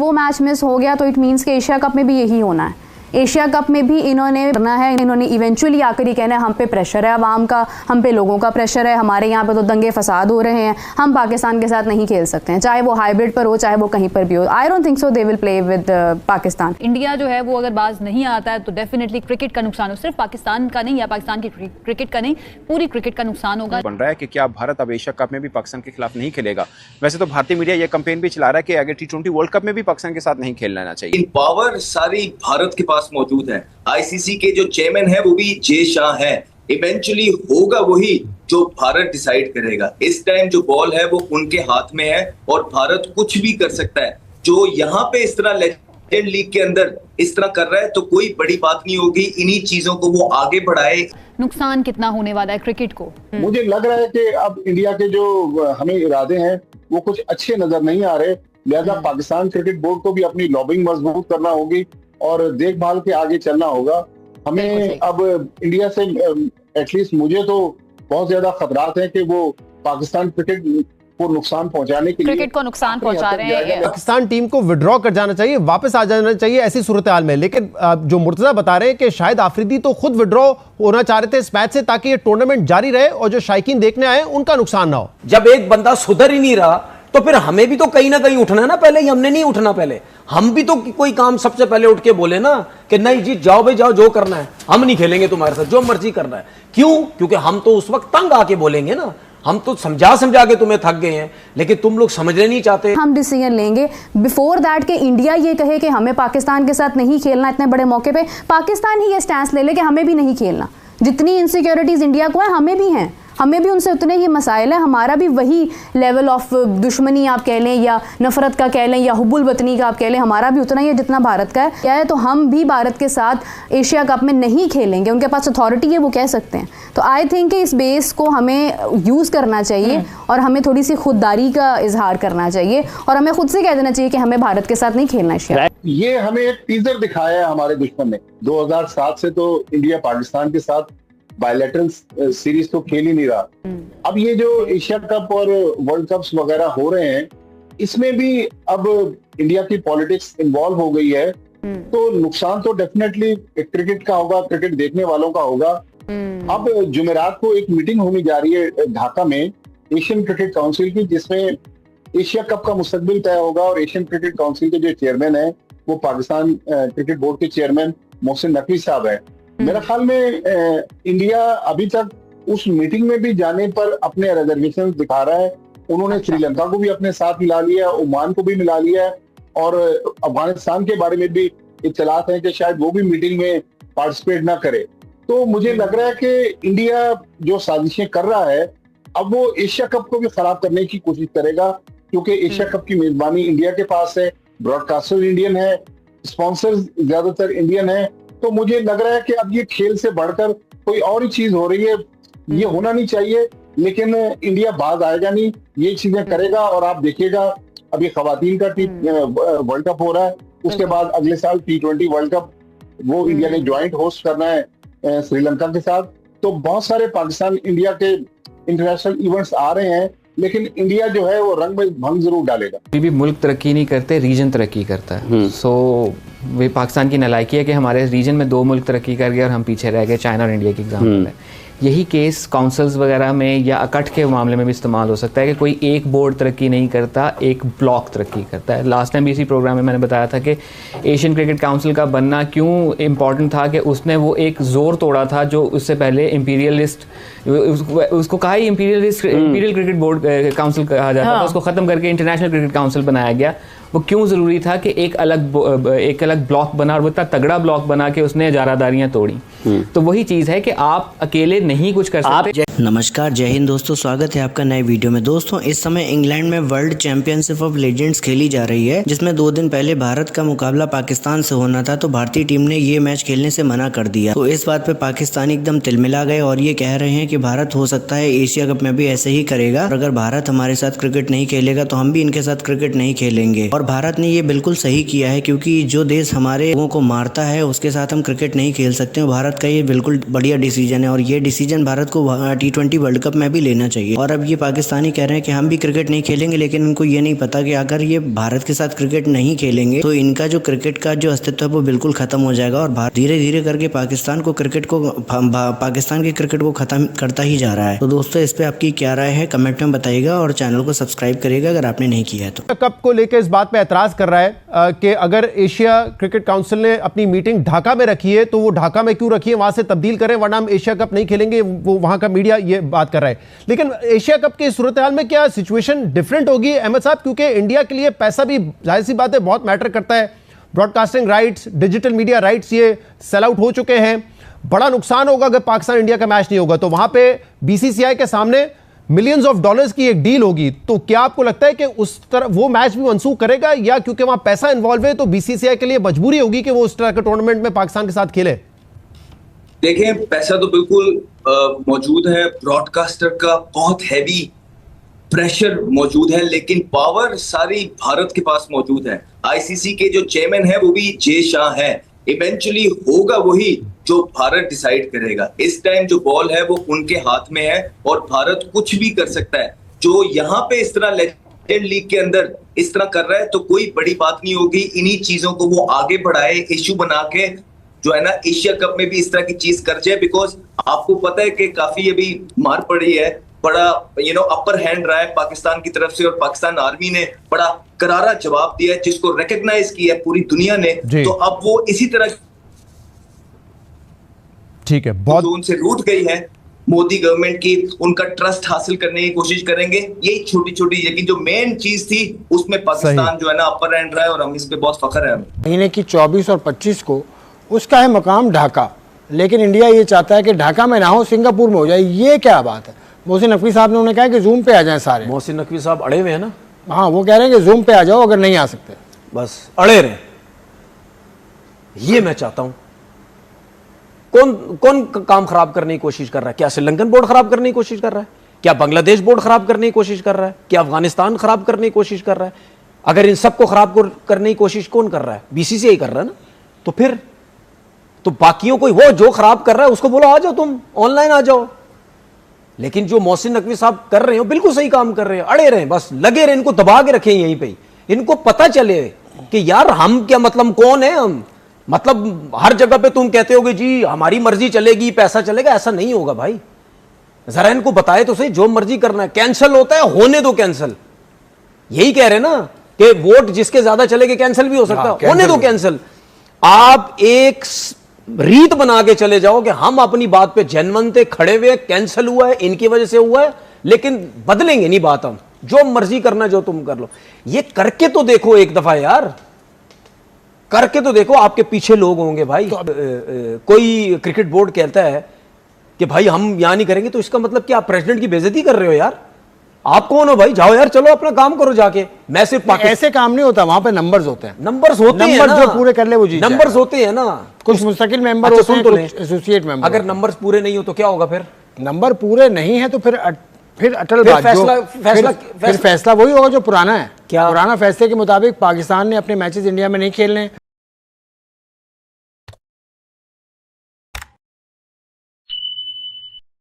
वो match miss हो गया तो इट मीन्स कि एशिया कप में भी यही होना है। एशिया कप में भी इन्होंने करना है, इन्होंने इवेंचुअली आकर ही कहना है हम पे प्रेशर है आवाम का, हम पे लोगों का प्रेशर है, हमारे यहाँ पे तो दंगे फसाद हो रहे हैं, हम पाकिस्तान के साथ नहीं खेल सकते हैं, चाहे वो हाइब्रिड पर हो चाहे वो कहीं पर भी हो। I don't think so they will play with Pakistan. India जो है वो अगर बाज नहीं आता है तो डेफिनेटली क्रिकेट का नुकसान हो, सिर्फ पाकिस्तान का नहीं या पाकिस्तान की क्रिकेट का नहीं, पूरी क्रिकेट का नुकसान होगा। बन रहा है कि क्या भारत अब एशिया कप में भी पाकिस्तान के खिलाफ नहीं खेलेगा। वैसे तो भारतीय मीडिया ये कैंपेन भी चला रहा है कि अगर T20 वर्ल्ड कप में भी पाकिस्तान के साथ नहीं खेलना चाहिए। पावर सारी भारत के पास मौजूद है। आईसीसी के जो चेयरमैन है वो भी जे शाह है। इवेंचुअली होगा वही जो भारत डिसाइड करेगा। इस टाइम जो बॉल है वो उनके हाथ में है और भारत कुछ भी कर सकता है। जो यहाँ पे इस तरह लेजेंड लीग के अंदर इस तरह कर रहा है तो कोई बड़ी बात नहीं होगी। इन्हीं चीजों को वो आगे बढ़ाए। नुकसान कितना होने वाला है क्रिकेट को? मुझे लग रहा है कि अब इंडिया के जो हमें इरादे हैं वो कुछ अच्छे नजर नहीं आ रहे। लिहाजा पाकिस्तान क्रिकेट बोर्ड को भी अपनी लॉबिंग मजबूत करना होगी और देखभाल के आगे चलना होगा। हमें अब इंडिया से एटलीस्ट मुझे तो बहुत ज्यादा खतरात हैं कि वो पाकिस्तान क्रिकेट को नुकसान पहुंचाने के लिए क्रिकेट को नुकसान पहुंचा रहे हैं। पाकिस्तान टीम को विड्रॉ कर जाना चाहिए, वापस आ जाना चाहिए ऐसी सूरत हाल में। लेकिन जो मुर्तजा बता रहे हैं कि शायद आफरीदी तो खुद विड्रॉ होना चाह रहे थे इस मैच से ताकि ये टूर्नामेंट जारी रहे और जो शायकीन देखने आए उनका नुकसान ना हो। जब एक बंदा सुधर ही नहीं रहा तो फिर हमें भी तो कहीं ना कहीं उठना है ना। पहले ही हमने नहीं उठना, पहले हम भी तो कोई काम सबसे पहले उठ के बोले ना कि नहीं जी जाओ भाई जाओ, जो करना है हम नहीं खेलेंगे तुम्हारे साथ, जो मर्जी करना है। क्यों? क्योंकि हम तो उस वक्त तंग आके बोलेंगे ना। हम तो समझा समझा के तुम्हें थक गए हैं, लेकिन तुम लोग समझने नहीं चाहते। हम डिसीजन लेंगे बिफोर दैट कि इंडिया ये कहे कि हमें पाकिस्तान के साथ नहीं खेलना। इतने बड़े मौके पे पाकिस्तान ही ये स्टैंस ले ले कि हमें भी नहीं खेलना। जितनी इनसिक्योरिटीज इंडिया को है हमें भी हैं, हमें भी उनसे उतने ही मसाइल हैं। हमारा भी वही लेवल ऑफ दुश्मनी आप कह लें या नफरत का कह लें या हुब्बुल वतनी का आप कह लें, हमारा भी उतना ही है जितना भारत का है। क्या है तो हम भी भारत के साथ एशिया कप में नहीं खेलेंगे। उनके पास अथॉरिटी है, वो कह सकते हैं। तो आई थिंक कि इस बेस को हमें यूज़ करना चाहिए और हमें थोड़ी सी खुददारी का इजहार करना चाहिए और हमें खुद से कह देना चाहिए कि हमें भारत के साथ नहीं खेलना एशिया। ये हमें एक टीजर दिखाया है हमारे दुश्मन ने। 2007 से तो इंडिया पाकिस्तान के साथ बायलैटरल सीरीज तो खेल ही नहीं रहा। अब ये जो एशिया कप और वर्ल्ड कप्स वगैरह हो रहे हैं इसमें भी अब इंडिया की पॉलिटिक्स इन्वॉल्व हो गई है। तो नुकसान तो डेफिनेटली क्रिकेट का होगा, क्रिकेट देखने वालों का होगा। अब जुमेरात को एक मीटिंग होने जा रही है ढाका में एशियन क्रिकेट काउंसिल की, जिसमें एशिया कप का मुस्तकबिल तय होगा और एशियन क्रिकेट काउंसिल के जो चेयरमैन है वो पाकिस्तान क्रिकेट बोर्ड के चेयरमैन मोहसिन नकवी साहब है। मेरा ख्याल में इंडिया अभी तक उस मीटिंग में भी जाने पर अपने रिजर्वेशन दिखा रहा है। उन्होंने श्रीलंका को भी अपने साथ मिला लिया, ओमान को भी मिला लिया और अफगानिस्तान के बारे में भी इत्तलात है कि शायद वो भी मीटिंग में पार्टिसिपेट ना करे। तो मुझे लग रहा है कि इंडिया जो साजिशें कर रहा है अब वो एशिया कप को भी खराब करने की कोशिश करेगा, क्योंकि एशिया कप की मेजबानी इंडिया के पास है, ब्रॉडकास्टर इंडियन है, स्पॉन्सर ज्यादातर इंडियन है। तो मुझे लग रहा है कि अब ये खेल से बढ़कर कोई और ही चीज हो रही है। ये होना नहीं चाहिए, लेकिन इंडिया बाज आएगा नहीं, ये चीजें करेगा। और आप देखिएगा अभी खवातीन का वर्ल्ड कप हो रहा है, उसके बाद अगले साल T20 वर्ल्ड कप वो इंडिया ने ज्वाइंट होस्ट करना है श्रीलंका के साथ। तो बहुत सारे पाकिस्तान इंडिया के इंटरनेशनल इवेंट्स आ रहे हैं, लेकिन इंडिया जो है वो रंग में भंग जरूर डालेगा। कोई भी मुल्क तरक्की नहीं करते, रीजन तरक्की करता है। सो वे पाकिस्तान की नालायकी है कि हमारे रीजन में 2 मुल्क तरक्की कर गए और हम पीछे रह गए। चाइना और इंडिया की एग्जाम्पल है। यही केस काउंसिल्स वगैरह में या अकट के मामले में भी इस्तेमाल हो सकता है कि कोई एक बोर्ड तरक्की नहीं करता, एक ब्लॉक तरक्की करता है। लास्ट टाइम भी इसी प्रोग्राम में मैंने बताया था कि एशियन क्रिकेट काउंसिल का बनना क्यों इम्पॉर्टेंट था, कि उसने वो एक जोर तोड़ा था जो उससे पहले इंपीरियलिस्ट, उसको कहा ही इंपीरियल क्रिकेट बोर्ड काउंसिल कहा जाता था, उसको ख़त्म करके इंटरनेशनल क्रिकेट काउंसिल बनाया गया। वो क्यों ज़रूरी था कि एक अलग ब्लॉक बना और वो इतना तगड़ा ब्लॉक बना के उसने इजारादारियाँ तोड़ी। तो वही चीज़ है कि आप अकेले नहीं कुछ कर सकते। नमस्कार, जय हिंद दोस्तों, स्वागत है आपका नए वीडियो में। दोस्तों इस समय इंग्लैंड में वर्ल्ड चैंपियनशिप ऑफ लेजेंड्स खेली जा रही है, जिसमें 2 दिन पहले भारत का मुकाबला पाकिस्तान से होना था, तो भारतीय टीम ने ये मैच खेलने से मना कर दिया। तो इस बात पे पाकिस्तानी एकदम तिलमिला गए और ये कह रहे हैं कि भारत हो सकता है एशिया कप में भी ऐसे ही करेगा और अगर भारत हमारे साथ क्रिकेट नहीं खेलेगा तो हम भी इनके साथ क्रिकेट नहीं खेलेंगे। और भारत ने ये बिल्कुल सही किया है, क्योंकि जो देश हमारे लोगों को मारता है उसके साथ हम क्रिकेट नहीं खेल सकते। भारत का ये बिल्कुल बढ़िया डिसीजन है और ये डिसीजन भारत को T20 वर्ल्ड कप में भी लेना चाहिए। और अब ये पाकिस्तानी कह रहे हैं कि हम भी क्रिकेट नहीं खेलेंगे, लेकिन इनको ये नहीं पता कि अगर ये भारत के साथ क्रिकेट नहीं खेलेंगे तो इनका जो क्रिकेट का जो अस्तित्व है वो बिल्कुल खत्म हो जाएगा और भारत धीरे धीरे करके पाकिस्तान की क्रिकेट को खत्म करता ही जा रहा है। तो दोस्तों, इस पे आपकी क्या राय है कमेंट में बताइएगा और चैनल को सब्सक्राइब करिएगा अगर आपने नहीं किया है तो। कप को लेकर इस बात पे एतराज कर रहा है कि अगर एशिया क्रिकेट काउंसिल ने अपनी मीटिंग ढाका में रखी है तो वो ढाका में क्यों रखी है, वहां से तब्दील करें वरना हम एशिया कप नहीं खेलेंगे। वो वहां का मीडिया ये बात कर रहा है। लेकिन एशिया कप की सूरत हाल में क्या सिचुएशन डिफरेंट होगी अहमद साहब, क्योंकि इंडिया के लिए पैसा भी जाहिर सी बात है बहुत मैटर करता है। Broadcasting rights, digital media rights ये सेल आउट हो चुके हैं। बड़ा नुकसान होगा अगर पाकिस्तान इंडिया का मैच नहीं होगा। तो वहां पे बीसीसीआई के सामने मिलियंस ऑफ डॉलर्स की एक डील होगी। तो क्या आपको लगता है कि उस तरह वो मैच भी मंसूख करेगा, या क्योंकि वहां पैसा इन्वॉल्व है तो बीसीसीआई के लिए मजबूरी होगी कि वो उस तरह के टूर्नामेंट में पाकिस्तान के साथ खेले? देखें, पैसा तो बिल्कुल मौजूद है, ब्रॉडकास्टर का बहुत हैवी प्रेशर मौजूद है, लेकिन पावर सारी भारत के पास मौजूद है। आईसीसी के जो चेयरमैन है वो भी जे शाह है। इवेंचुअली होगा वही जो भारत डिसाइड करेगा। इस टाइम जो बॉल है वो उनके हाथ में है और भारत कुछ भी कर सकता है। जो यहाँ पे इस तरह लेजेंड लीग के अंदर इस तरह कर रहा है तो कोई बड़ी बात नहीं होगी। इन्हीं चीजों को वो आगे बढ़ाए, इश्यू बना के जो है ना एशिया कप में भी इस तरह की चीज कर जाए। बिकॉज आपको पता है कि काफी अभी मार पड़ी है, बड़ा अपर हैंड रहा है पाकिस्तान की तरफ से और पाकिस्तान आर्मी ने बड़ा करारा जवाब दिया है जिसको रिकॉग्नाइज किया है पूरी दुनिया ने। तो अब वो इसी तरह ठीक है, बहुत उनसे रूठ गई है मोदी गवर्नमेंट की, उनका ट्रस्ट हासिल करने की कोशिश करेंगे। यही छोटी छोटी, लेकिन जो मेन चीज थी उसमें पाकिस्तान जो है ना अपर हैंड रहा है और हम इस पे बहुत फख्र है। महीने की 24 और 25 को उसका है मकाम ढाका, लेकिन इंडिया ये चाहता है कि ढाका में ना हो, सिंगापुर में हो जाए। ये क्या बात है? मोहसिन नकवी साहब ने उन्हें कहा कि जूम पे आ जाएं सारे। मोहसिन नकवी साहब अड़े हुए हैं ना। हाँ, वो कह रहे हैं कि जूम पे आ जाओ अगर नहीं आ सकते, बस अड़े रहे। ये मैं चाहता हूं। कौन काम खराब करने की कोशिश कर रहा है? क्या श्रीलंकन बोर्ड खराब करने की कोशिश कर रहा है? क्या बांग्लादेश बोर्ड खराब करने की कोशिश कर रहा है? क्या अफगानिस्तान खराब करने की कोशिश कर रहा है? अगर इन सबको खराब करने की कोशिश कौन कर रहा है? बीसीसीआई कर रहा है ना। तो फिर तो बाकियों को वो जो खराब कर रहा है उसको बोलो आ जाओ, तुम ऑनलाइन आ जाओ। लेकिन जो मोहसिन नकवी साहब कर रहे हो बिल्कुल सही काम कर रहे हैं, अड़े रहे, बस लगे रहे, इनको दबा के रखें यहीं पे। इनको पता चले कि यार हम क्या, मतलब कौन है हम, मतलब हर जगह पे तुम कहते होगे जी हमारी मर्जी चलेगी, पैसा चलेगा। ऐसा नहीं होगा भाई, जरा इनको बताए तो सही। जो मर्जी करना है कैंसिल होता है, होने दो कैंसिल। यही कह रहे ना कि वोट जिसके ज्यादा चलेंगे कैंसिल भी हो सकता है, होने दो कैंसिल। आप एक रीत बना के चले जाओ कि हम अपनी बात पे जेन्युइन थे, खड़े हुए, कैंसिल हुआ है इनकी वजह से हुआ है, लेकिन बदलेंगे नहीं बात हम। जो मर्जी करना जो तुम कर लो। ये करके तो देखो एक दफा यार, करके तो देखो, आपके पीछे लोग होंगे भाई। तो कोई क्रिकेट बोर्ड कहता है कि भाई हम यहां नहीं करेंगे, तो इसका मतलब क्या आप प्रेसिडेंट की बेइज्जती कर रहे हो यार? आप कौन हो भाई? जाओ यार, चलो अपना काम करो जाके। मैं सिर्फ ऐसे काम नहीं होता, वहां पे नंबर्स होते हैं। नंबर्स होते हैं ना, जो पूरे कर ले वो जीत जाएगा। नंबर्स होते हैं ना, कुछ मुस्तकिल मेंबर होते हैं, कुछ एसोसिएट मेंबर। अगर नंबर्स पूरे नहीं हो तो क्या होगा? फिर नंबर पूरे नहीं है तो फिर अटल बात, फिर फैसला वही होगा जो पुराना है। क्या पुराना फैसले के मुताबिक पाकिस्तान ने अपने मैचेस इंडिया में नहीं खेलने।